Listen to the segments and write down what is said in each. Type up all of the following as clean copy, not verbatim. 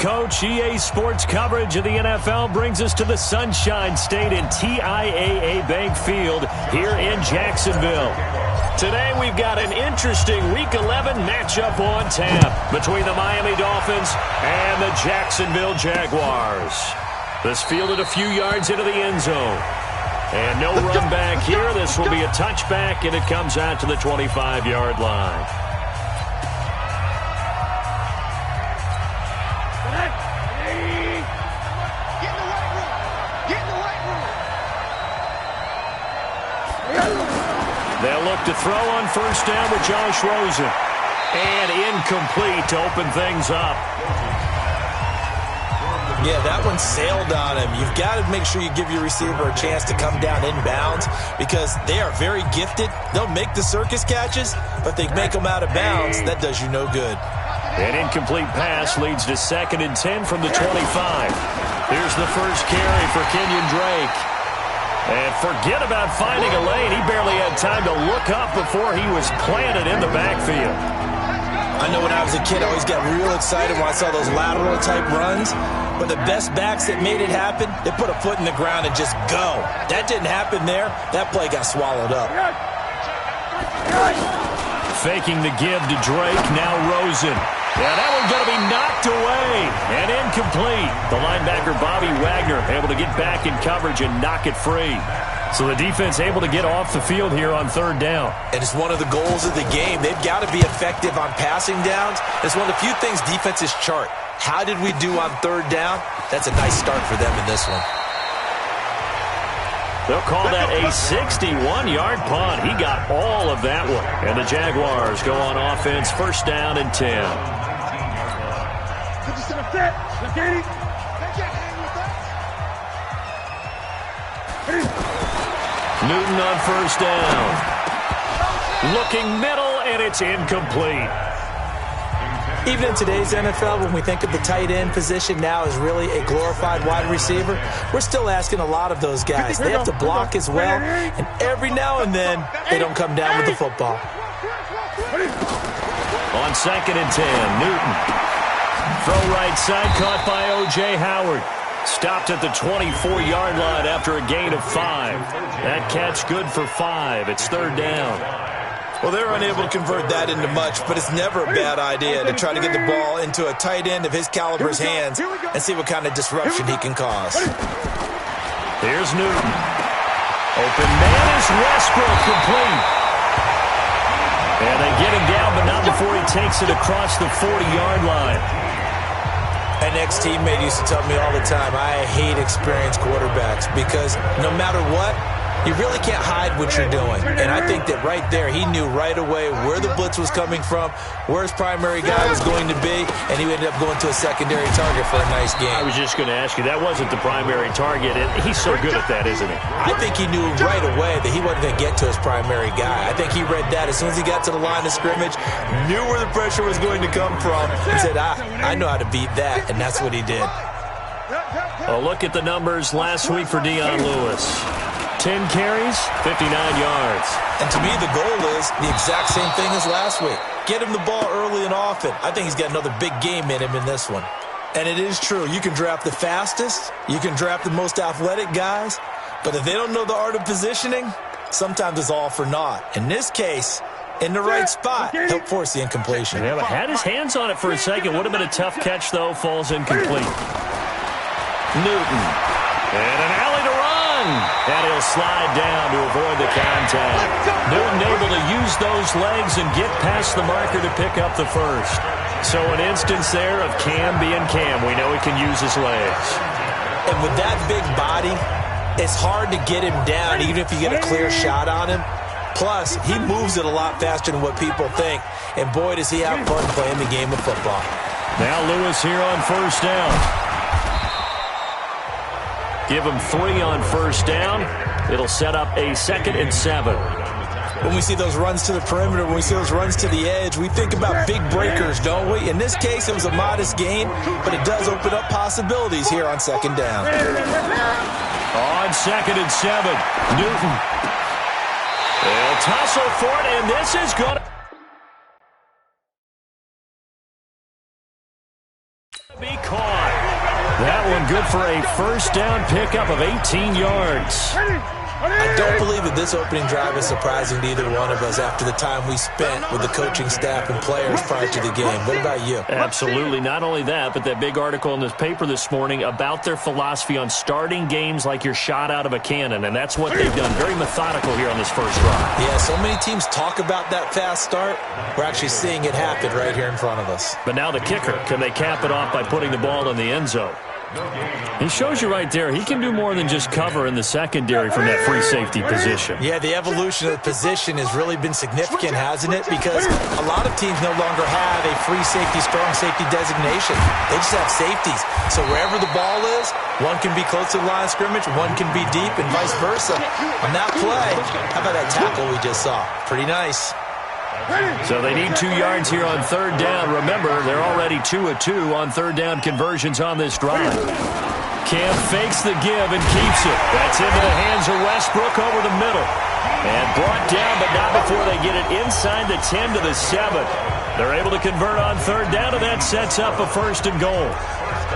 Coach. EA Sports coverage of the NFL brings us to the Sunshine State in TIAA Bank Field here in Jacksonville. Today we've got an interesting Week 11 matchup on tap between the Miami Dolphins and the Jacksonville Jaguars. This fielded a few yards into the end zone. And no run back here. This will be a touchback, and it comes out to the 25-yard line. They'll look to throw on first down with Josh Rosen. And incomplete to open things up. Yeah, that one sailed on him. You've got to make sure you give your receiver a chance to come down inbounds because they are very gifted. They'll make the circus catches, but they make them out of bounds. That does you no good. An incomplete pass leads to 2nd and 10 from the 25. Here's the first carry for Kenyon Drake. And forget about finding a lane. He barely had time to look up before he was planted in the backfield. I know when I was a kid, I always got real excited when I saw those lateral-type runs. But the best backs that made it happen, they put a foot in the ground and just go. That didn't happen there. That play got swallowed up. Faking the give to Drake, now Rosen. Yeah, that one's going to be knocked away and incomplete. The linebacker, Bobby Wagner, able to get back in coverage and knock it free. So the defense able to get off the field here on 3rd down. And it's one of the goals of the game. They've got to be effective on passing downs. It's one of the few things defenses chart. How did we do on 3rd down? That's a nice start for them in this one. They'll call that a 61-yard punt. He got all of that one. And the Jaguars go on offense, 1st down and 10. Newton on 1st down. Looking middle, and it's incomplete. Even in today's NFL, when we think of the tight end position now as really a glorified wide receiver, we're still asking a lot of those guys. They have to block as well, and every now and then, they don't come down with the football. On 2nd and 10, Newton. Throw right side, caught by O.J. Howard. Stopped at the 24-yard line after a gain of 5. That catch good for 5. It's 3rd down. Well, they're unable to convert that into much, but it's never a bad idea to try to get the ball into a tight end of his caliber's hands and see what kind of disruption he can cause. Here's Newton. Open man is Westbrook, complete. And they get him down, but not before he takes it across the 40-yard line. An ex-teammate used to tell me all the time, I hate experienced quarterbacks because no matter what, you really can't hide what you're doing. And I think that right there, he knew right away where the blitz was coming from, where his primary guy was going to be, and he ended up going to a secondary target for a nice game. I was just going to ask you, that wasn't the primary target. He's so good at that, isn't he? I think he knew right away that he wasn't going to get to his primary guy. I think he read that as soon as he got to the line of scrimmage, knew where the pressure was going to come from, and said, I know how to beat that, and that's what he did. A look at the numbers last week for Dion Lewis. 10 carries, 59 yards. And to me, the goal is the exact same thing as last week. Get him the ball early and often. I think he's got another big game in him in this one. And it is true. You can draft the fastest. You can draft the most athletic guys. But if they don't know the art of positioning, sometimes it's all for naught. In this case, in the right spot, he'll force the incompletion. Yeah, but had his hands on it for a second. Would have been a tough catch, though. Falls incomplete. Newton. And an alley to run. And he'll slide down to avoid the contact. Newton able to use those legs and get past the marker to pick up the first. So an instance there of Cam being Cam. We know he can use his legs. And with that big body, it's hard to get him down even if you get a clear shot on him. Plus, he moves it a lot faster than what people think. And boy, does he have fun playing the game of football. Now Lewis here on 1st down. Give him 3 on 1st down. It'll set up a 2nd and 7. When we see those runs to the perimeter, when we see those runs to the edge, we think about big breakers, don't we? In this case, it was a modest gain, but it does open up possibilities here on 2nd down. On 2nd and 7, Newton. They'll tussle for it, and this is going to be caught. That one good for a first down pickup of 18 yards. I don't believe that this opening drive is surprising to either one of us after the time we spent with the coaching staff and players prior to the game. What about you? Absolutely. Not only that, but that big article in this paper this morning about their philosophy on starting games like you're shot out of a cannon, and that's what they've done. Very methodical here on this first drive. Yeah, so many teams talk about that fast start. We're actually seeing it happen right here in front of us. But now the kicker. Can they cap it off by putting the ball in the end zone? He shows you right there, he can do more than just cover in the secondary from that free safety position. Yeah, the evolution of the position has really been significant, hasn't it? Because a lot of teams no longer have a free safety, strong safety designation. They just have safeties. So wherever the ball is, one can be close to the line of scrimmage, one can be deep, and vice versa. On that play, how about that tackle we just saw? Pretty nice. So they need 2 yards here on third down. Remember, they're already 2 of 2 on third down conversions on this drive. Cam fakes the give and keeps it. That's into the hands of Westbrook over the middle. And brought down, but not before they get it inside the 10 to the 7. They're able to convert on third down, and that sets up a first and goal.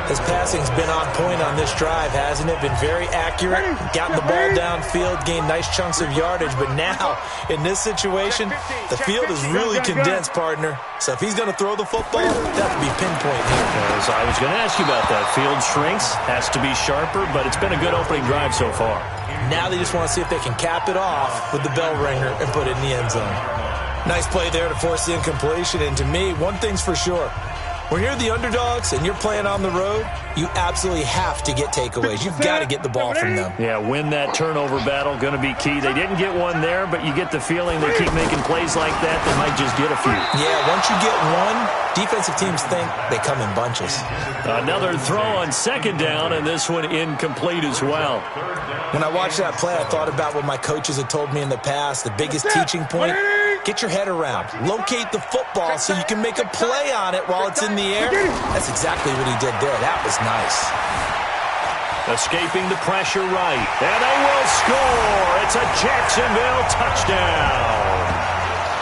His passing's been on point on this drive, hasn't it? Been very accurate, gotten the ball downfield, gained nice chunks of yardage. But now, in this situation, the field is really condensed, partner. So if he's going to throw the football, that would be pinpoint here. As I was going to ask you about that. Field shrinks, has to be sharper, but it's been a good opening drive so far. Now they just want to see if they can cap it off with the bell ringer and put it in the end zone. Nice play there to force the incompletion. And to me, one thing's for sure. When you're the underdogs and you're playing on the road, you absolutely have to get takeaways. You've got to get the ball from them. Yeah, win that turnover battle, going to be key. They didn't get one there, but you get the feeling they keep making plays like that, they might just get a few. Yeah, once you get one, defensive teams think they come in bunches. Another throw on second down, and this one incomplete as well. When I watched that play, I thought about what my coaches had told me in the past. The biggest teaching point, get your head around. Locate the football so you can make a play on it while it's in the air. That's exactly what he did there. That was nice. Escaping the pressure right. And they will score. It's a Jacksonville touchdown.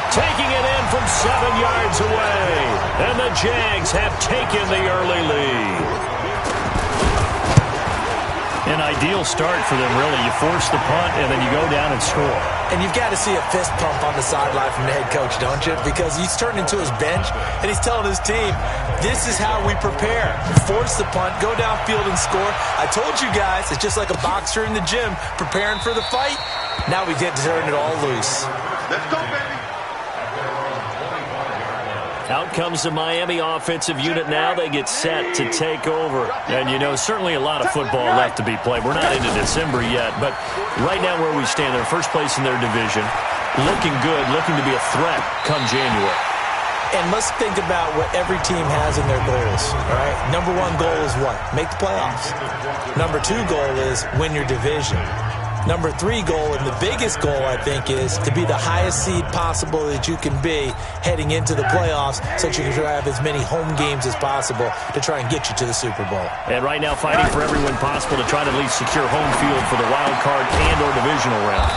Taking it in from 7 yards away. And the Jags have taken the early lead. An ideal start for them, really. You force the punt, and then you go down and score. And you've got to see a fist pump on the sideline from the head coach, don't you? Because he's turned into his bench, and he's telling his team, this is how we prepare. Force the punt, go downfield and score. I told you guys, it's just like a boxer in the gym preparing for the fight. Now we get to turn it all loose. Let's go, baby. Out comes the Miami offensive unit now. They get set to take over. And, you know, certainly a lot of football left to be played. We're not into December yet, but right now where we stand, they're first place in their division. Looking good, looking to be a threat come January. And let's think about what every team has in their goals, all right? Number one goal is what? Make the playoffs. Number two goal is win your division. Number three goal, and the biggest goal, I think, is to be the highest seed possible that you can be heading into the playoffs so that you can have as many home games as possible to try and get you to the Super Bowl. And right now fighting for every win possible to try to at least secure home field for the wild card and or divisional round.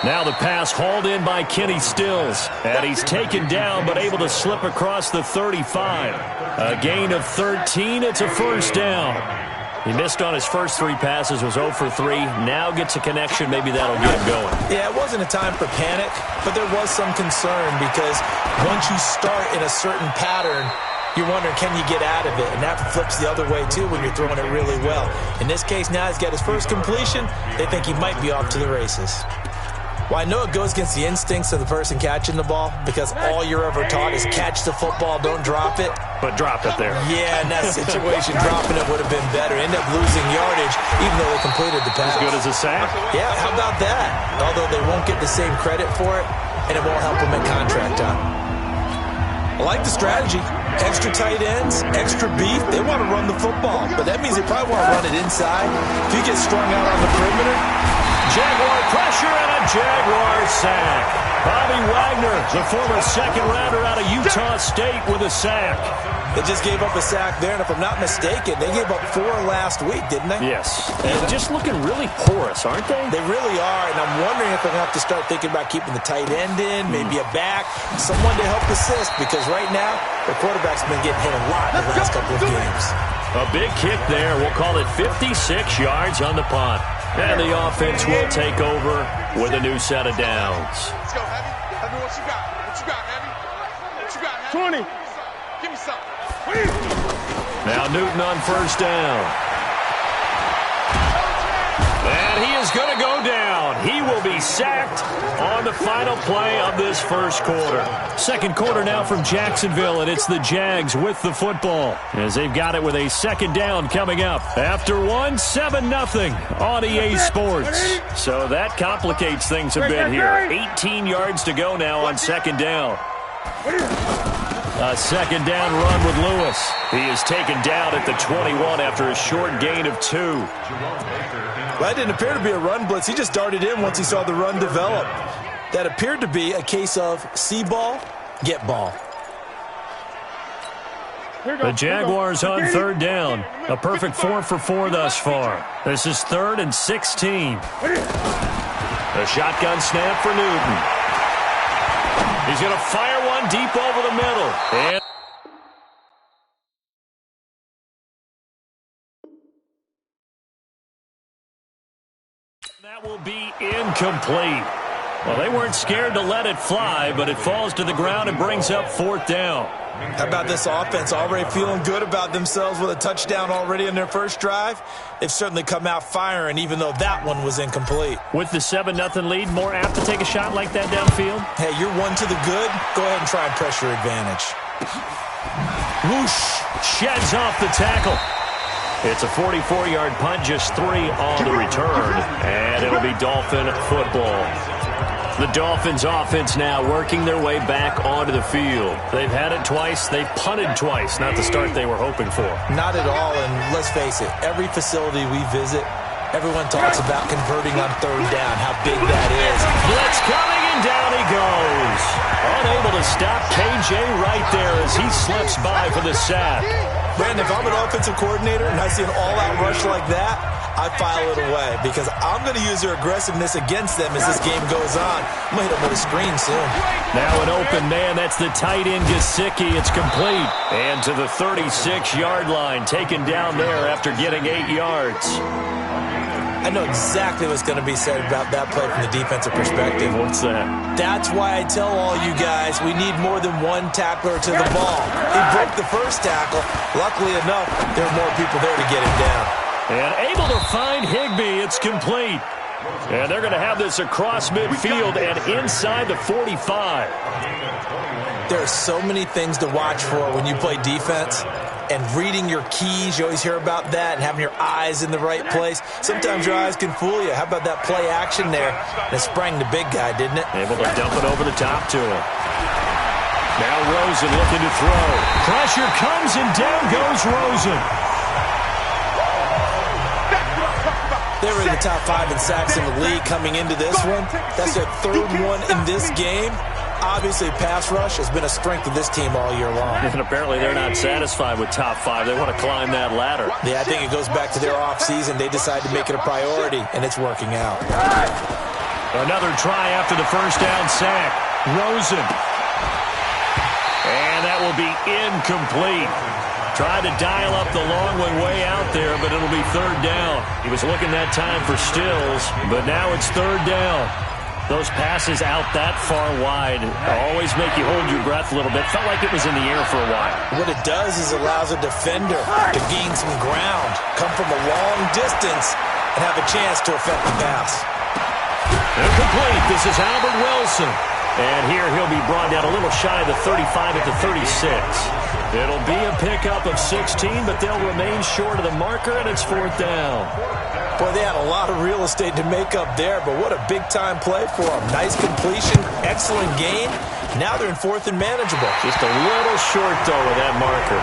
Now the pass hauled in by Kenny Stills. And he's taken down but able to slip across the 35. A gain of 13. It's a first down. He missed on his first 3 passes, was 0 for 3. Now gets a connection. Maybe that'll get him going. Yeah, it wasn't a time for panic, but there was some concern because once you start in a certain pattern, you're wondering, can you get out of it? And that flips the other way, too, when you're throwing it really well. In this case, now he's got his first completion. They think he might be off to the races. Well, I know it goes against the instincts of the person catching the ball because all you're ever taught is catch the football, don't drop it. But drop it there. Yeah, in that situation, dropping it would have been better. End up losing yardage even though they completed the pass. As good as a sack? Yeah, how about that? Although they won't get the same credit for it, and it won't help them at contract time. I like the strategy. Extra tight ends, extra beef. They want to run the football, but that means they probably want to run it inside. If you get strung out on the perimeter, Jaguar pressure and a Jaguar sack. Bobby Wagner, the former second-rounder out of Utah State with a sack. They just gave up a sack there, and if I'm not mistaken, they gave up 4 last week, didn't they? Yes. And just looking really porous, aren't they? They really are, and I'm wondering if they're going to have to start thinking about keeping the tight end in, maybe a back, someone to help assist, because right now, the quarterback's been getting hit a lot in the last couple of games. A big kick there. We'll call it 56 yards on the punt. And the offense will take over with a new set of downs. Let's go, Heavy. Heavy, what you got? What you got, Heavy? What you got, Heavy? 20. Give me something. Now Newton on first down. And he is going to go down. He will be sacked on the final play of this first quarter. Second quarter now from Jacksonville, and it's the Jags with the football as they've got it with a second down coming up. After 7-0 on EA Sports. So that complicates things a bit here. 18 yards to go now on second down. A second down run with Lewis. He is taken down at the 21 after a short gain of 2. Well, that didn't appear to be a run blitz. He just darted in once he saw the run develop. That appeared to be a case of see ball, get ball. The Jaguars on third down. A perfect 4 for 4 thus far. This is 3rd and 16. A shotgun snap for Newton. He's going to fire one deep over the middle. And that will be incomplete. Well, they weren't scared to let it fly, but it falls to the ground and brings up 4th down. How about this offense already feeling good about themselves with a touchdown already in their first drive? They've certainly come out firing, even though that one was incomplete. With the 7-0 lead, more apt to take a shot like that downfield? Hey, you're one to the good. Go ahead and try and press your advantage. Whoosh! Sheds off the tackle. It's a 44-yard punt, just 3 on the return. And it'll be Dolphin football. The Dolphins offense now working their way back onto the field. They've had it twice. They've punted twice. Not the start they were hoping for. Not at all, and let's face it, every facility we visit, everyone talks about converting on third down, how big that is. Blitz coming, and down he goes. Unable to stop KJ right there as he slips by for the sack. Brandon, if I'm an offensive coordinator and I see an all-out rush like that, I file it away because I'm going to use their aggressiveness against them as this game goes on. I'm going to hit them with a screen soon. Now an open man. That's the tight end, Gesicki. It's complete. And to the 36-yard line, taken down there after getting 8 yards. I know exactly what's going to be said about that play from the defensive perspective. What's that? That's why I tell all you guys we need more than one tackler to the ball. He broke the first tackle. Luckily enough, there were more people there to get him down. And able to find Higbee. It's complete. And they're going to have this across midfield and inside the 45. There are so many things to watch for when you play defense. And reading your keys, you always hear about that, and having your eyes in the right place. Sometimes your eyes can fool you. How about that play action there? That sprang the big guy, didn't it? Able to dump it over the top to him. Now Rosen looking to throw. Pressure comes, and down goes Rosen. They were in the top 5 in sacks in the league coming into this one. That's their 3rd one in this game. Obviously, pass rush has been a strength of this team all year long. And apparently they're not satisfied with top 5. They want to climb that ladder. Yeah, I think it goes back to their offseason. They decided to make it a priority, and it's working out. Another try after the first down sack. Rosen. And that will be incomplete. Tried to dial up the long one way out there, but it'll be 3rd down. He was looking that time for Stills, but now it's 3rd down. Those passes out that far wide always make you hold your breath a little bit. Felt like it was in the air for a while. What it does is allows a defender to gain some ground, come from a long distance, and have a chance to affect the pass. Incomplete. This is Albert Wilson. And here he'll be brought down a little shy of the 35 at the 36. It'll be a pickup of 16, but they'll remain short of the marker, and it's 4th down. Boy, they had a lot of real estate to make up there, but what a big-time play for them. Nice completion, excellent gain. Now they're in 4th and manageable. Just a little short, though, of that marker.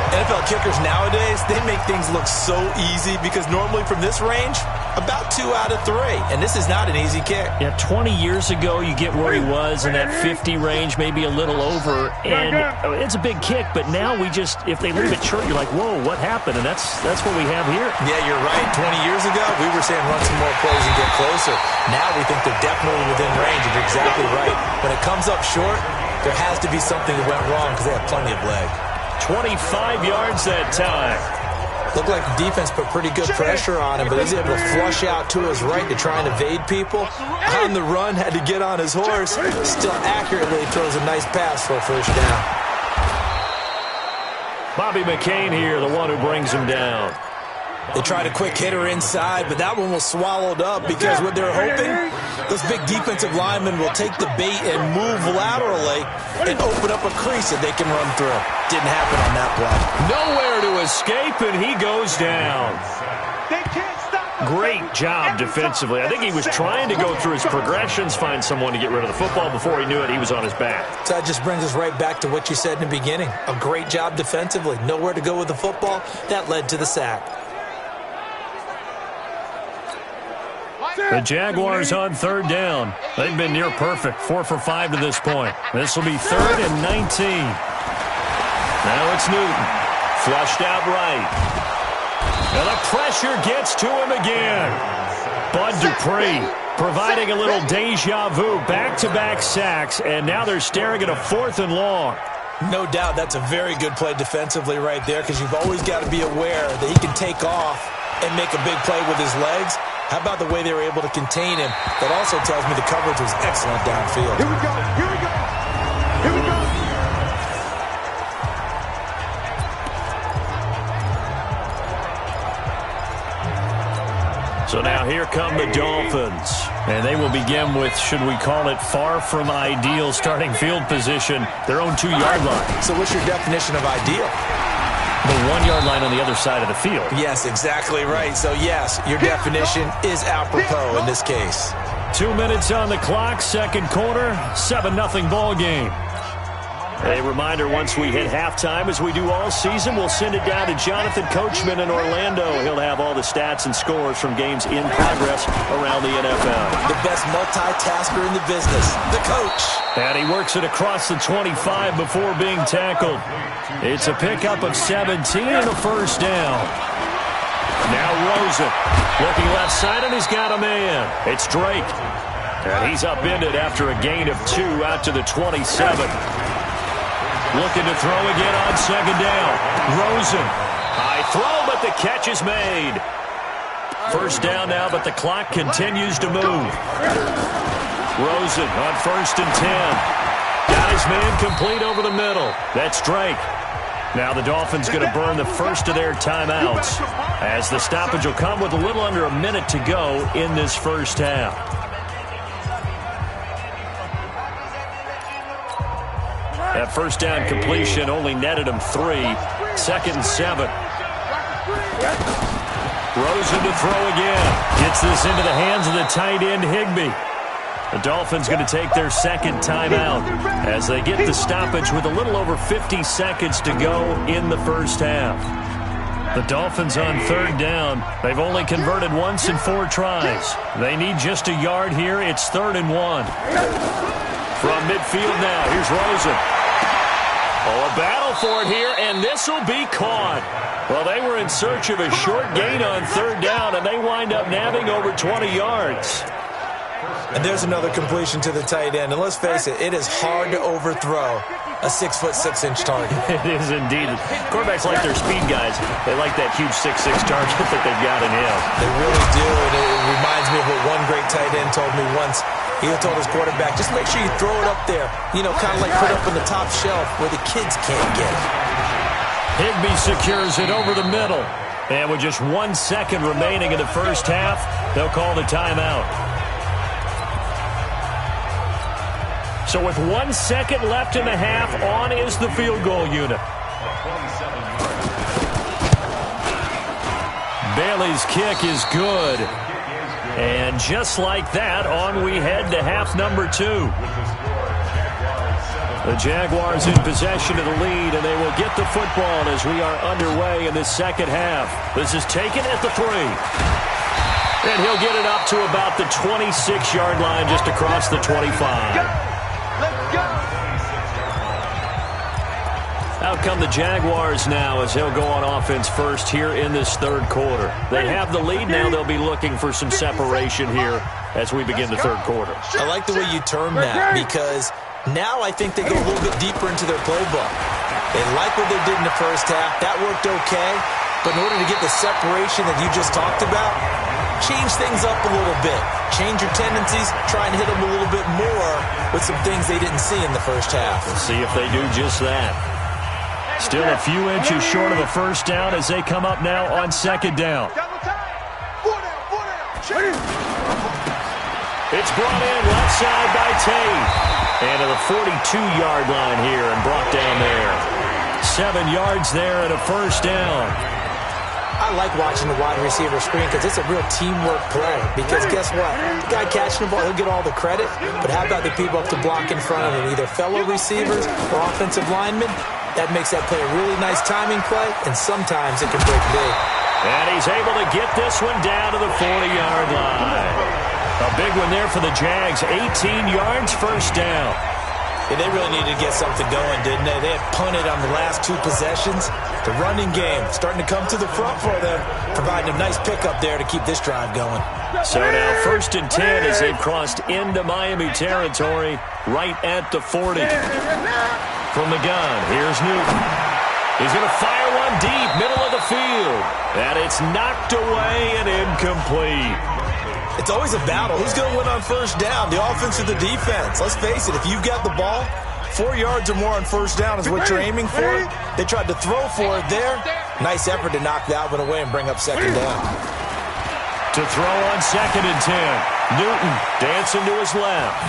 NFL kickers nowadays, they make things look so easy because normally from this range, about 2 out of 3. And this is not an easy kick. Yeah, 20 years ago, you get where he was in that 50 range, maybe a little over. And it's a big kick, but now we just, if they leave it short, you're like, whoa, what happened? And that's what we have here. Yeah, you're right. 20 years ago, we were saying run some more plays and get closer. Now we think they're definitely within range, and you're exactly right. When it comes up short, there has to be something that went wrong because they have plenty of leg. 25 yards that time. Looked like the defense put pretty good pressure on him, but he's able to flush out to his right to try and evade people. On the run, had to get on his horse. Still accurately throws a nice pass for a first down. Bobby McCain here, the one who brings him down. They tried a quick hitter inside, but that one was swallowed up because what they're hoping, those big defensive linemen will take the bait and move laterally and open up a crease that they can run through. Didn't happen on that play. Nowhere to escape, and he goes down. Great job defensively. I think he was trying to go through his progressions, find someone to get rid of the football. Before he knew it, he was on his back. So that just brings us right back to what you said in the beginning. A great job defensively. Nowhere to go with the football. That led to the sack. The Jaguars on third down. They've been near perfect, 4 for 5 to this point. This will be 3rd and 19. Now it's Newton. Flushed out right. And the pressure gets to him again. Bud Dupree providing a little deja vu. Back-to-back sacks, and now they're staring at a 4th and long. No doubt that's a very good play defensively right there because you've always got to be aware that he can take off and make a big play with his legs. How about the way they were able to contain him? That also tells me the coverage was excellent downfield. Here we go. Here we go. Here we go. So now here come the Dolphins. And they will begin with, should we call it, far from ideal starting field position, their own 2-yard line. So what's your definition of ideal? The 1-yard line on the other side of the field. Yes, exactly right. So, yes, your definition is apropos in this case. 2 minutes on the clock, second quarter, 7-0 ball game. A reminder, once we hit halftime, as we do all season, we'll send it down to Jonathan Coachman in Orlando. He'll have all the stats and scores from games in progress around the NFL. The best multitasker in the business, the coach. And he works it across the 25 before being tackled. It's a pickup of 17 and a first down. Now Rosen looking left side, and he's got a man. It's Drake. And he's upended after a gain of 2 out to the 27. Looking to throw again on second down. Rosen. High throw, but the catch is made. First down now, but the clock continues to move. Rosen on 1st and 10. Got his man complete over the middle. That's Drake. Now the Dolphins going to burn the first of their timeouts, as the stoppage will come with a little under a minute to go in this first half. That first down completion only netted him 3. 2nd and 7. Rosen to throw again. Gets this into the hands of the tight end, Higbee. The Dolphins going to take their second timeout as they get the stoppage with a little over 50 seconds to go in the first half. The Dolphins on third down. They've only converted once in 4 tries. They need just a yard here. It's 3rd and 1. From midfield now, here's Rosen. Oh, a battle for it here, and this will be caught. Well, they were in search of a short gain on third down, and they wind up nabbing over 20 yards. And there's another completion to the tight end. And let's face it, it is hard to overthrow a 6'6" target. It is indeed. Quarterbacks like their speed guys. They like that huge 6'6" target that they've got in him. They really do, and it reminds me of what one great tight end told me once. He told his quarterback, just make sure you throw it up there. You know, kind of like put it up on the top shelf where the kids can't get it. Higbee secures it over the middle. And with just 1 second remaining in the first half, they'll call the timeout. So with 1 second left in the half, on is the field goal unit. Bailey's kick is good. And just like that, on we head to half number 2. The Jaguars in possession of the lead, and they will get the football as we are underway in the second half. This is taken at the 3. And he'll get it up to about the 26-yard line, just across the 25. Out come the Jaguars now as they'll go on offense first here in this third quarter. They have the lead now. They'll be looking for some separation here as we begin the third quarter. I like the way you term that because now I think they go a little bit deeper into their playbook. They like what they did in the first half. That worked okay. But in order to get the separation that you just talked about, change things up a little bit. Change your tendencies. Try and hit them a little bit more with some things they didn't see in the first half. We'll see if they do just that. Still a few inches short of a first down as they come up now on second down. It's brought in left side by Tate. And to the 42-yard line here and brought down there. 7 yards there and a first down. I like watching the wide receiver screen because it's a real teamwork play. Because guess what? The guy catching the ball, he'll get all the credit. But how about the people up to block in front of him? Either fellow receivers or offensive linemen. That makes that play a really nice timing play, and sometimes it can break big. And he's able to get this one down to the 40-yard line. A big one there for the Jags. 18 yards, first down. Yeah, they really needed to get something going, didn't they? They had punted on the last 2 possessions. The running game starting to come to the front for them, providing a nice pickup there to keep this drive going. So now first and 10 as they've crossed into Miami territory right at the 40. From the gun, here's Newton. He's going to fire one deep, middle of the field. And it's knocked away and incomplete. It's always a battle. Who's going to win on first down, the offense or the defense? Let's face it, if you've got the ball, 4 yards or more on first down is what you're aiming for. They tried to throw for it there. Nice effort to knock that one away and bring up second down. To throw on second and 10. Newton dancing to his left.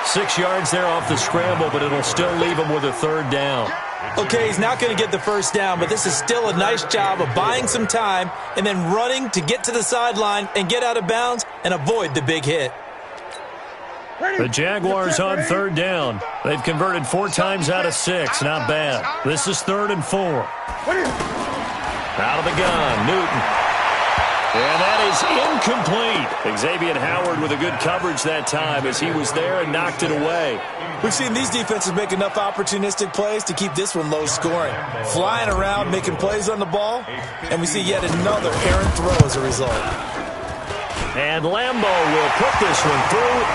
6 yards there off the scramble, but it'll still leave him with a third down. Okay, he's not going to get the first down, but this is still a nice job of buying some time and then running to get to the sideline and get out of bounds and avoid the big hit. The Jaguars on third down. They've converted 4 times out of 6. Not bad. This is 3rd and 4. Out of the gun, Newton. And that is incomplete. Xavier Howard with a good coverage that time as he was there and knocked it away. We've seen these defenses make enough opportunistic plays to keep this one low scoring. Flying around, making plays on the ball, and we see yet another errant throw as a result. And Lambeau will put this one through,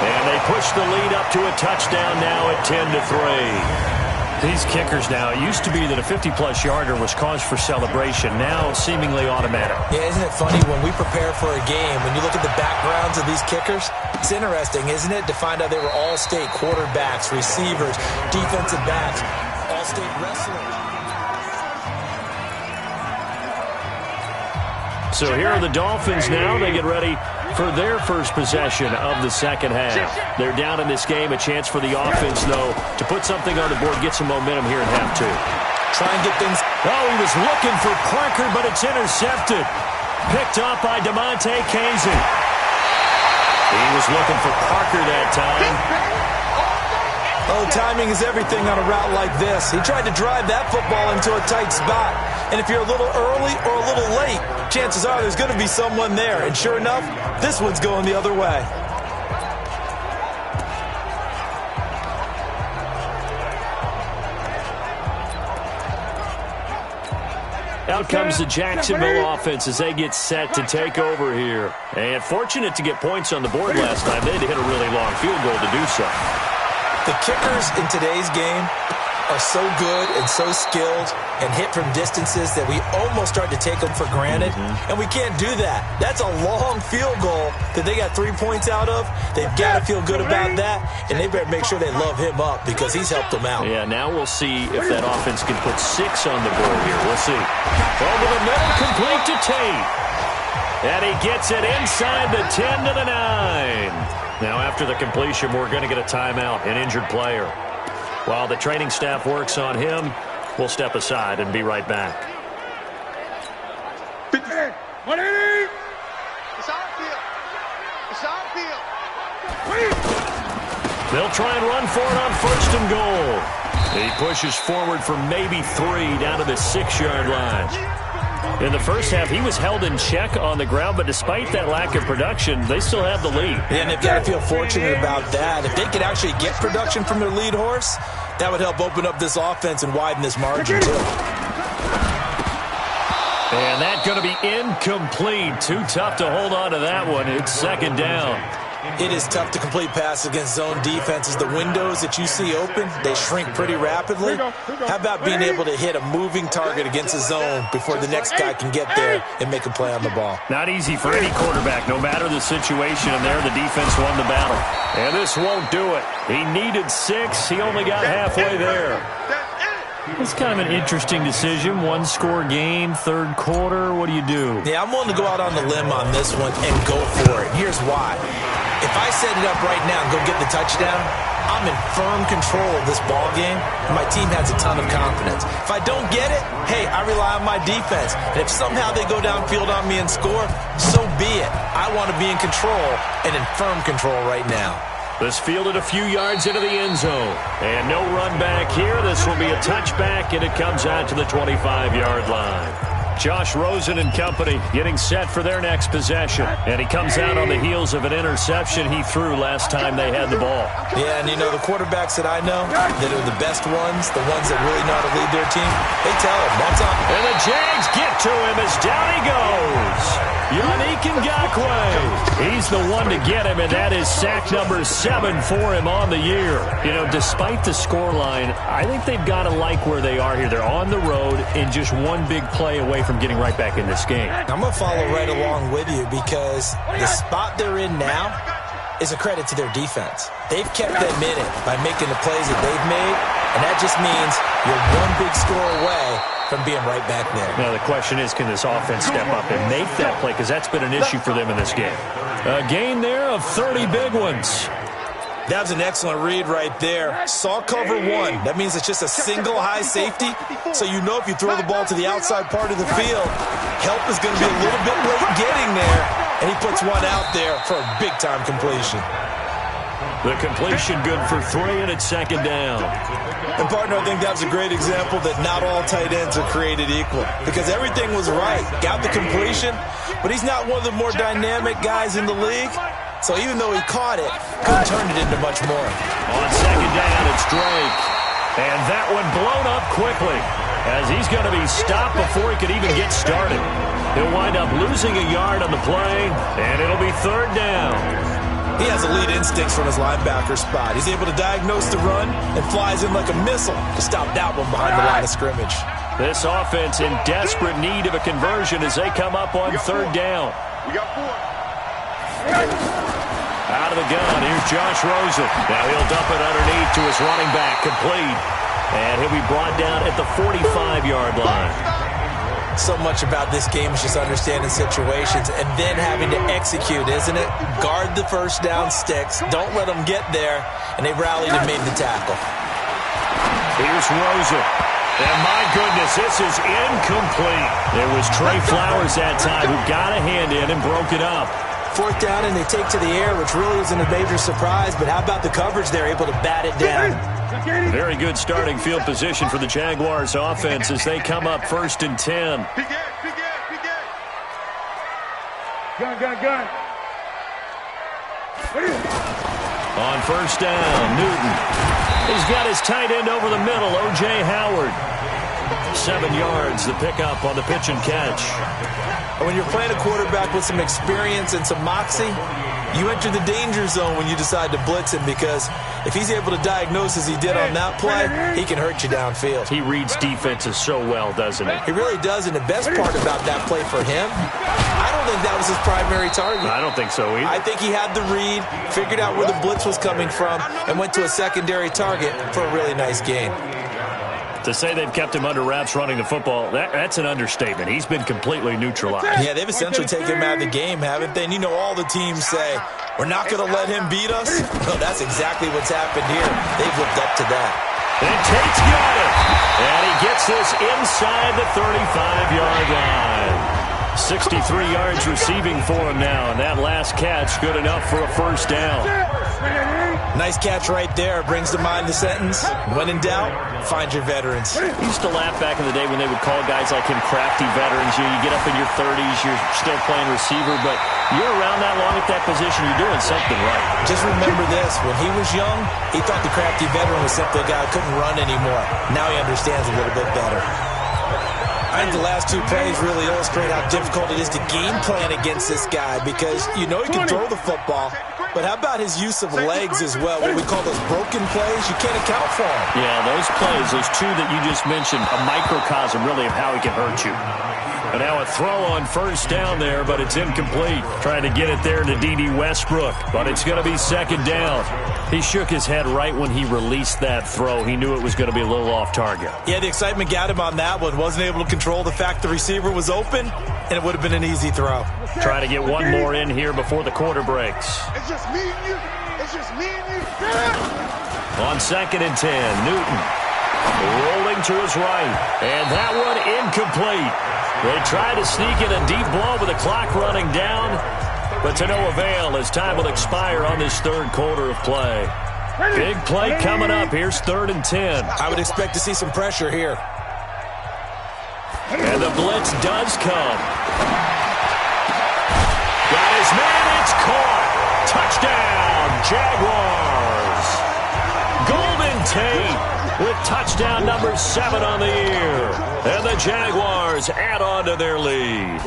and they push the lead up to a touchdown now at 10-3. These kickers now, it used to be that a 50-plus yarder was cause for celebration. Now, seemingly automatic. Yeah, isn't it funny when we prepare for a game, when you look at the backgrounds of these kickers, it's interesting, isn't it, to find out they were all-state quarterbacks, receivers, defensive backs, all-state wrestlers. So here are the Dolphins now. They get ready for their first possession of the second half. They're down in this game. A chance for the offense, though, to put something on the board, get some momentum here in half 2. Try and get things. Oh, he was looking for Parker, but it's intercepted. Picked up by DeMonte Casey. He was looking for Parker that time. Oh, timing is everything on a route like this. He tried to drive that football into a tight spot. And if you're a little early or a little late, chances are there's going to be someone there. And sure enough, this one's going the other way. Out comes the Jacksonville offense as they get set to take over here. And fortunate to get points on the board last time. They had to hit a really long field goal to do so. The kickers in today's game are so good and so skilled and hit from distances that we almost start to take them for granted, and we can't do that. That's a long field goal that they got 3 points out of. They've got to feel good about that, and they better make sure they love him up because he's helped them out. Yeah, now we'll see if that offense can put 6 on the board here. We'll see. Over the middle, complete to Tate. And he gets it inside the 10 to the 9. Now, after the completion, we're going to get a timeout, an injured player. While the training staff works on him, we'll step aside and be right back. It's on field. It's on field. They'll try and run for it on 1st and goal. He pushes forward for maybe 3 down to the 6-yard line. In the first half, he was held in check on the ground, but despite that lack of production, they still have the lead. Yeah, and they've got to feel fortunate about that. If they could actually get production from their lead horse, that would help open up this offense and widen this margin, too. And that's going to be incomplete. Too tough to hold on to that one. It's 2nd down. It is tough to complete passes against zone defenses. The windows that you see open, they shrink pretty rapidly. How about being able to hit a moving target against a zone before the next guy can get there and make a play on the ball? Not easy for any quarterback, no matter the situation, and there the defense won the battle. And this won't do it. He needed 6. He only got halfway there. It's kind of an interesting decision. One-score game, third quarter. What do you do? Yeah, I'm willing to go out on the limb on this one and go for it. Here's why. If I set it up right now and go get the touchdown, I'm in firm control of this ball game, and my team has a ton of confidence. If I don't get it, hey, I rely on my defense. And if somehow they go downfield on me and score, so be it. I want to be in control and in firm control right now. This fielded a few yards into the end zone. And no run back here. This will be a touchback, and it comes out to the 25-yard line. Josh Rosen and company getting set for their next possession. And he comes out on the heels of an interception he threw last time they had the ball. Yeah, and you know, the quarterbacks that I know that are the best ones, the ones that really know how to lead their team, they tell him, that's up. And the Jags get to him as down he goes. Yannick Ngakoue. He's the one to get him, and that is sack number 7 for him on the year. You know, despite the scoreline, I think they've got to like where they are here. They're on the road and just one big play away from getting right back in this game. I'm going to follow right along with you because the spot they're in now is a credit to their defense. They've kept them in it by making the plays that they've made, and that just means you're one big score away from being right back there. Now, the question is, can this offense step up and make that play? Because that's been an issue for them in this game. A gain there of 30 big ones. That was an excellent read right there. Saw cover 1. That means it's just a single high safety. So you know if you throw the ball to the outside part of the field, help is going to be a little bit late getting there. And he puts one out there for a big-time completion. The completion good for 3, and it's second down. And, partner, I think that was a great example that not all tight ends are created equal. Because everything was right. Got the completion, but he's not one of the more dynamic guys in the league. So even though he caught it, couldn't turn it into much more. On second down, it's Drake. And that one blown up quickly as he's going to be stopped before he could even get started. He'll wind up losing a yard on the play, and it'll be third down. He has elite instincts from his linebacker spot. He's able to diagnose the run and flies in like a missile to stop that one behind the line of scrimmage. This offense in desperate need of a conversion as they come up on third down. We got 4. Out of the gun, here's Josh Rosen. Now he'll dump it underneath to his running back, complete. And he'll be brought down at the 45-yard line. So much about this game is just understanding situations and then having to execute, isn't it? Guard the first down sticks. Don't let them get there. And they rallied and made the tackle. Here's Rosen. And my goodness, this is incomplete. It was Trey Flowers that time who got a hand in and broke it up. Fourth down, and they take to the air, which really isn't a major surprise. But how about the coverage? They're able to bat it down. Very good starting field position for the Jaguars offense as they come up 1st and 10. Gun. On first down, Newton. He's got his tight end over the middle, O.J. Howard. 7 yards, the pickup on the pitch and catch. And when you're playing a quarterback with some experience and some moxie, you enter the danger zone when you decide to blitz him, because if he's able to diagnose as he did on that play, he can hurt you downfield. He reads defenses so well, doesn't he? He really does, and the best part about that play for him, I don't think that was his primary target. I don't think so either. I think he had the read, figured out where the blitz was coming from, and went to a secondary target for a really nice gain. To say they've kept him under wraps running the football, that's an understatement. He's been completely neutralized. Yeah, they've essentially taken him out of the game, haven't they? And you know all the teams say, we're not going to let him beat us. Well, that's exactly what's happened here. They've lived up to that. And Tate's got it. And he gets this inside the 35-yard line. 63 yards receiving for him now, and that last catch good enough for a first down. Nice catch right there. Brings to mind the sentence, when in doubt, find your veterans. I used to laugh back in the day when they would call guys like him crafty veterans. You get up in your 30s, you're still playing receiver, but you're around that long at that position, you're doing something right. Just remember this, when he was young, he thought the crafty veteran was simply a guy who couldn't run anymore. Now he understands a little bit better. I think the last 2 plays really illustrate how difficult it is to game plan against this guy, because you know he can throw the football, But how about his use of legs as well? What we call those broken plays, you can't account for them. Yeah, those plays, those two that you just mentioned, a microcosm really of how he can hurt you. And now a throw on first down there, but it's incomplete. Trying to get it there to D.D. Westbrook, but it's going to be second down. He shook his head right when he released that throw. He knew it was going to be a little off target. Yeah, the excitement got him on that one. Wasn't able to control the fact the receiver was open, and it would have been an easy throw. Trying to get one more in here before the quarter breaks. It's just me and you. It's just me and you. On 2nd and 10, Newton rolling to his right, and that one incomplete. They try to sneak in a deep ball with the clock running down, but to no avail as time will expire on this third quarter of play. Big play coming up. Here's 3rd and 10. I would expect to see some pressure here. And the blitz does come. Got his man. It's caught. Touchdown, Jaguars. Golden Tate with touchdown number 7 on the year. And the Jaguars add on to their lead.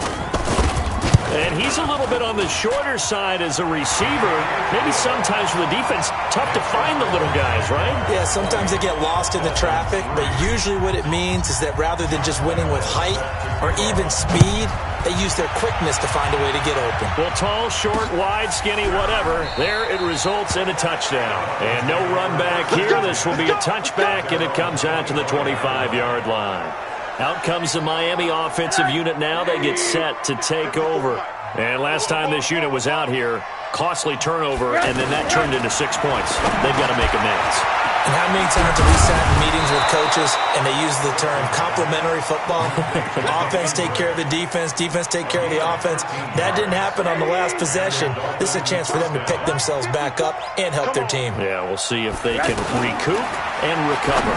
And he's a little bit on the shorter side as a receiver. Maybe sometimes for the defense, tough to find the little guys, right? Yeah, sometimes they get lost in the traffic, but usually what it means is that rather than just winning with height or even speed, they use their quickness to find a way to get open. Well, tall, short, wide, skinny, whatever, there it results in a touchdown. And no run back here. This will be a touchback, and it comes out to the 25-yard line. Out comes the Miami offensive unit now. They get set to take over. And last time this unit was out here, costly turnover, and then that turned into 6 points. They've got to make amends. And how many times have we sat in meetings with coaches and they use the term complementary football? Offense take care of the defense, defense take care of the offense. That didn't happen on the last possession. This is a chance for them to pick themselves back up and help their team. Yeah, we'll see if they can recoup and recover.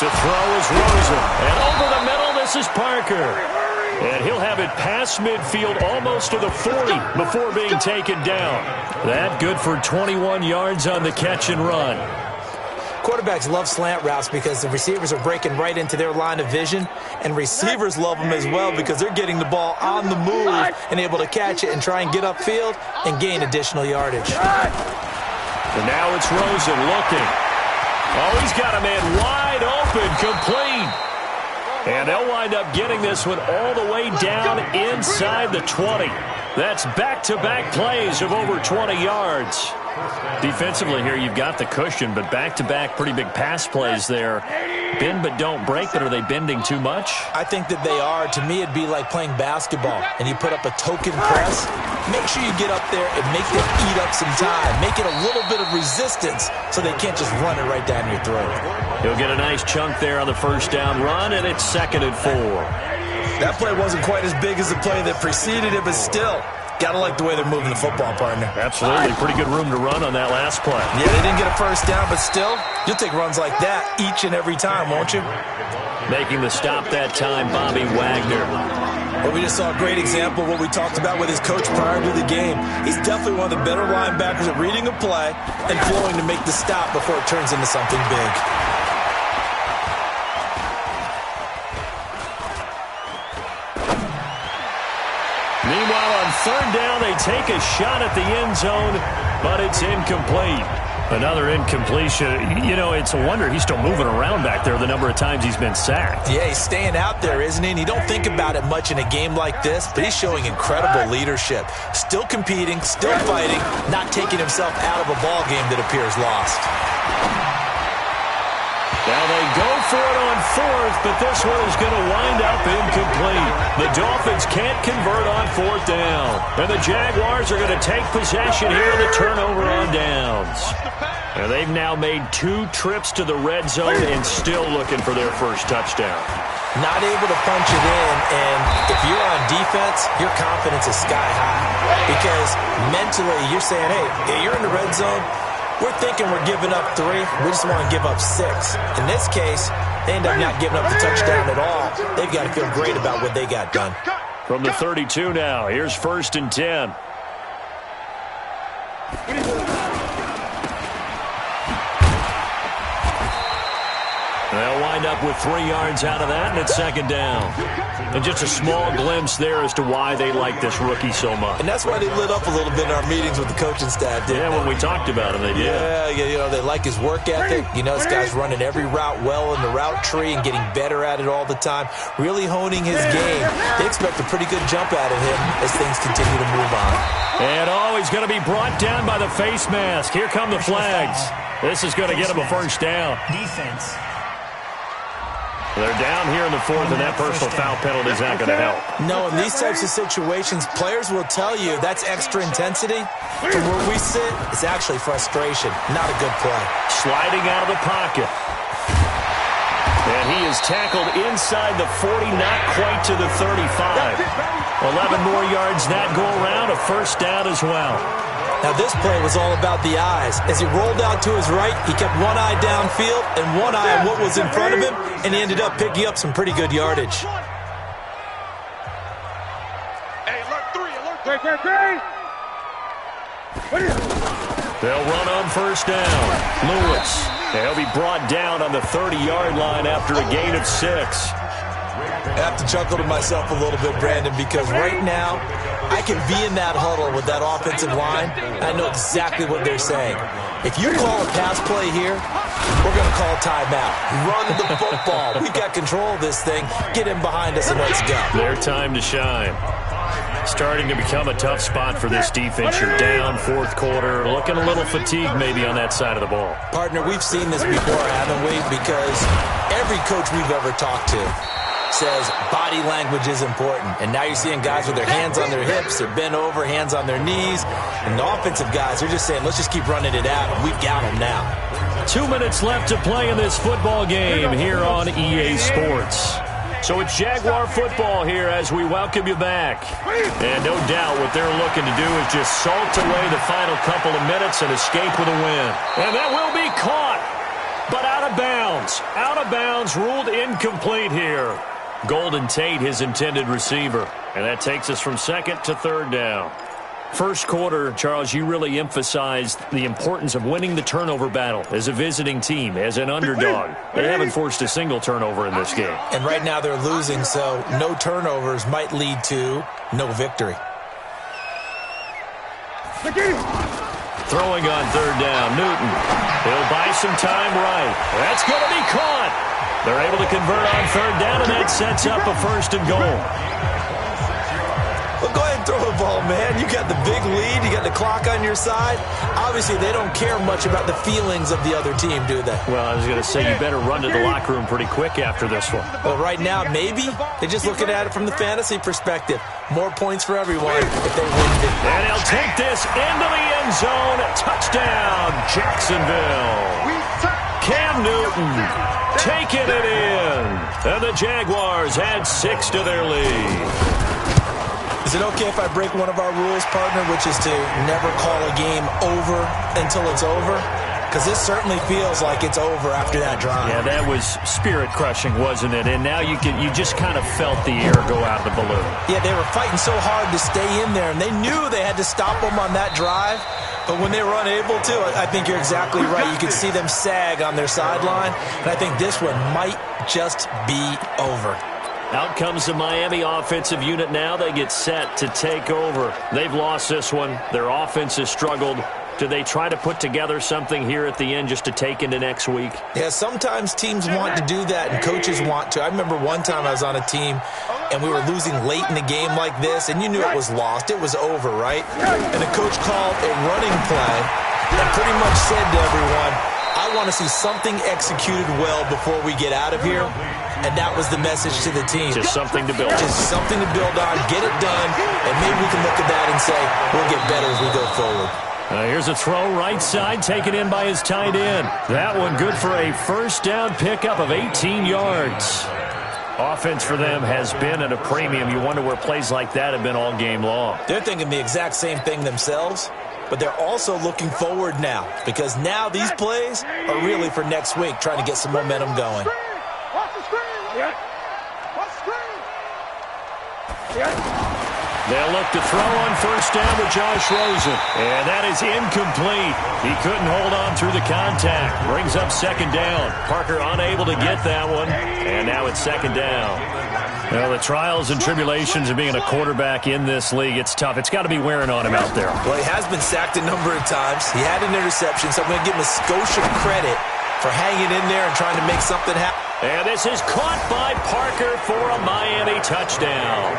To throw is Rosen. And over the middle, this is Parker. And he'll have it past midfield almost to the 40 before being taken down. That good for 21 yards on the catch and run. Quarterbacks love slant routes because the receivers are breaking right into their line of vision, and receivers love them as well because they're getting the ball on the move and able to catch it and try and get upfield and gain additional yardage. And now it's Rosen looking. Oh, he's got a man wide open, complete. And they'll wind up getting this one all the way down inside the 20. That's back-to-back plays of over 20 yards. Defensively here, you've got the cushion, but back-to-back pretty big pass plays there. Bend but don't break, but are they bending too much? I think that they are. To me, it'd be like playing basketball, and you put up a token press. Make sure you get up there and make them eat up some time. Make it a little bit of resistance so they can't just run it right down your throat. He'll get a nice chunk there on the first down run, and it's 2nd and 4. That play wasn't quite as big as the play that preceded it, but still, gotta like the way they're moving the football, partner. Absolutely. Pretty good room to run on that last play. Yeah, they didn't get a first down, but still, you'll take runs like that each and every time, won't you? Making the stop that time, Bobby Wagner. Well, we just saw a great example of what we talked about with his coach prior to the game. He's definitely one of the better linebackers at reading a play and flowing to make the stop before it turns into something big. Meanwhile, on 3rd down, they take a shot at the end zone, but it's incomplete. Another incompletion. You know, it's a wonder he's still moving around back there the number of times he's been sacked. Yeah, he's staying out there, isn't he? And you don't think about it much in a game like this, but he's showing incredible leadership. Still competing, still fighting, not taking himself out of a ball game that appears lost. Now they go for it on 4th, but this one is going to wind up incomplete. The Dolphins can't convert on 4th down. And the Jaguars are going to take possession here, the turnover on downs. And they've now made 2 trips to the red zone and still looking for their first touchdown. Not able to punch it in, and if you're on defense, your confidence is sky high. Because mentally, you're saying, hey, you're in the red zone. We're thinking we're giving up 3. We just want to give up 6. In this case, they end up not giving up the touchdown at all. They've got to feel great about what they got done. From the 32 now, here's 1st and 10. They'll wind wind up with 3 yards out of that, and it's second down. And just a small glimpse there as to why they like this rookie so much. And that's why they lit up a little bit in our meetings with the coaching staff, didn't they? When we talked about him, they did. Yeah, they like his work ethic. This guy's running every route well in the route tree and getting better at it all the time, really honing his game. They expect a pretty good jump out of him as things continue to move on. And he's going to be brought down by the face mask. Here come the flags. This is going to get him a first down. Defense. They're down here in the fourth, and that personal foul penalty is not going to help. No, in these types of situations, players will tell you that's extra intensity. From where we sit, it's actually frustration. Not a good play. Sliding out of the pocket. And he is tackled inside the 40, not quite to the 35. 11 more yards that go around, a first down as well. Now, this play was all about the eyes. As he rolled out to his right, he kept one eye downfield and one eye on what was in front of him, and he ended up picking up some pretty good yardage. Hey, alert 3. They'll run on first down. Lewis. He'll be brought down on the 30-yard line after a gain of 6. I have to chuckle to myself a little bit, Brandon, because right now I can be in that huddle with that offensive line. I know exactly what they're saying. If you call a pass play here, we're going to call timeout. Run the football. We got control of this thing. Get him behind us and let's go. Their time to shine. Starting to become a tough spot for this defense. You're down fourth quarter, looking a little fatigued maybe on that side of the ball. Partner, we've seen this before, haven't we? Because every coach we've ever talked to says body language is important. And now you're seeing guys with their hands on their hips, they're bent over, hands on their knees. And the offensive guys, they're just saying, let's just keep running it out. And we've got them now. 2 minutes left to play in this football game here on EA Sports. So it's Jaguar football here as we welcome you back. And no doubt what they're looking to do is just salt away the final couple of minutes and escape with a win. And that will be caught, but out of bounds. Out of bounds, ruled incomplete here. Golden Tate, his intended receiver. And that takes us from second to third down. First quarter, Charles, you really emphasized the importance of winning the turnover battle as a visiting team, as an underdog. They haven't forced a single turnover in this game. And right now they're losing, so no turnovers might lead to no victory. Throwing on third down, Newton. He'll buy some time right. That's going to be caught. They're able to convert on third down, and that sets up a first and goal. Well, go ahead and throw the ball, man. You got the big lead. You got the clock on your side. Obviously, they don't care much about the feelings of the other team, do they? Well, I was going to say, you better run to the locker room pretty quick after this one. Well, right now, maybe. They're just looking at it from the fantasy perspective. More points for everyone if they win big. And he'll take this into the end zone. Touchdown, Jacksonville. Cam Newton taking it in. And the Jaguars add 6 to their lead. Is it okay if I break one of our rules, partner, which is to never call a game over until it's over? Because this certainly feels like it's over after that drive. Yeah, that was spirit-crushing, wasn't it? And now you just kind of felt the air go out of the balloon. Yeah, they were fighting so hard to stay in there, and they knew they had to stop them on that drive. But when they were unable to, I think you're exactly right. You could see them sag on their sideline, and I think this one might just be over. Out comes the Miami offensive unit now. They get set to take over. They've lost this one. Their offense has struggled. Do they try to put together something here at the end just to take into next week? Yeah, sometimes teams want to do that and coaches want to. I remember one time I was on a team and we were losing late in the game like this, and you knew it was lost. It was over, right? And the coach called a running play and pretty much said to everyone, I want to see something executed well before we get out of here. And that was the message to the team. Just something to build on. Just something to build on, get it done, and maybe we can look at that and say, we'll get better as we go forward. Here's a throw right side, taken in by his tight end. That one good for a first down pickup of 18 yards. Offense for them has been at a premium. You wonder where plays like that have been all game long. They're thinking the exact same thing themselves, but they're also looking forward now, because now these plays are really for next week, trying to get some momentum going. They'll look to throw on first down with Josh Rosen. And that is incomplete. He couldn't hold on through the contact. Brings up second down. Parker unable to get that one. And now it's second down. Well, the trials and tribulations of being a quarterback in this league, it's tough. It's got to be wearing on him out there. Well, he has been sacked a number of times. He had an interception, so I'm going to give him a skosh of credit for hanging in there and trying to make something happen. And this is caught by Parker for a Miami touchdown.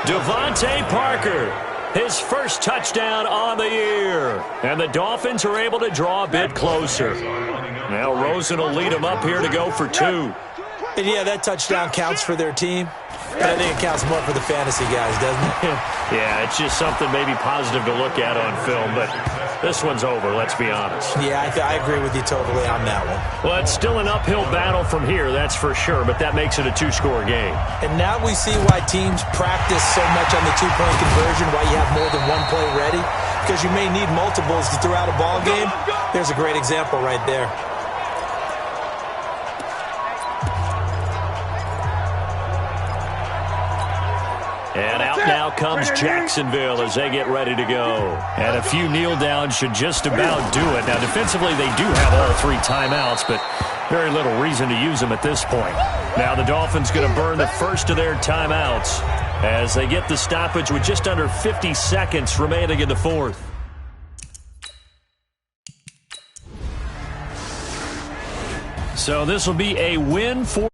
Devontae Parker, his first touchdown on the year. And the Dolphins are able to draw a bit closer. Now Rosen will lead him up here to go for 2. And yeah, that touchdown counts for their team, but I think it counts more for the fantasy guys, doesn't it? Yeah, it's just something maybe positive to look at on film, but this one's over, let's be honest. Yeah, I agree with you totally on that one. Well, it's still an uphill battle from here, that's for sure, but that makes it a 2-score game. And now we see why teams practice so much on the 2-point conversion, why you have more than one play ready, because you may need multiples to throw out a ball game. There's a great example right there. And out now comes Jacksonville as they get ready to go. And a few kneel downs should just about do it. Now, defensively, they do have all 3 timeouts, but very little reason to use them at this point. Now, the Dolphins going to burn the first of their timeouts as they get the stoppage with just under 50 seconds remaining in the fourth. So this will be a win for